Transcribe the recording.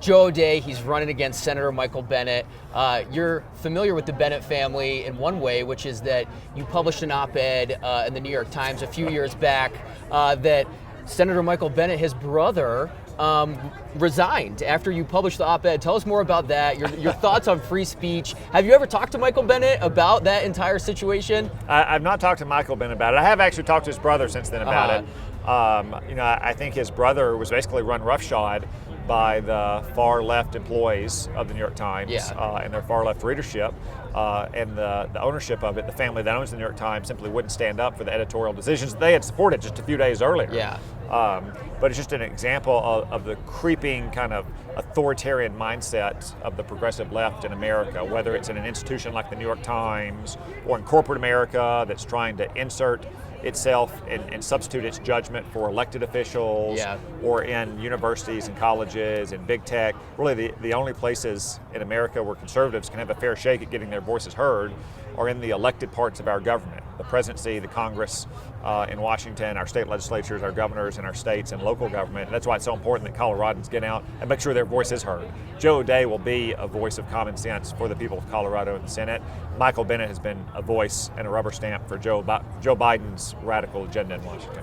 Joe O'Dea. He's running against Senator Michael Bennet. You're familiar with the Bennet family in one way, which is that you published an op-ed in the New York Times a few years back that Senator Michael Bennet, his brother, resigned after you published the op-ed. Tell us more about that, your thoughts on free speech. Have you ever talked to Michael Bennet about that entire situation? I've not talked to Michael Bennet about it. I have actually talked to his brother since then about it. I think his brother was basically run roughshod by the far left employees of the New York Times and their far left readership, and the ownership of it. The family that owns the New York Times simply wouldn't stand up for the editorial decisions that they had supported just a few days earlier. But it's just an example of the creeping kind of authoritarian mindset of the progressive left in America, whether it's in an institution like the New York Times or in corporate America that's trying to insert itself and substitute its judgment for elected officials, or in universities and colleges and big tech. Really the only places in America where conservatives can have a fair shake at getting their voices heard are in the elected parts of our government, the presidency, the Congress in Washington, our state legislatures, our governors in our states, and local government. And that's why it's so important that Coloradans get out and make sure their voice is heard. Joe O'Dea will be a voice of common sense for the people of Colorado in the Senate. Michael Bennet has been a voice and a rubber stamp for Joe Biden's radical agenda in Washington.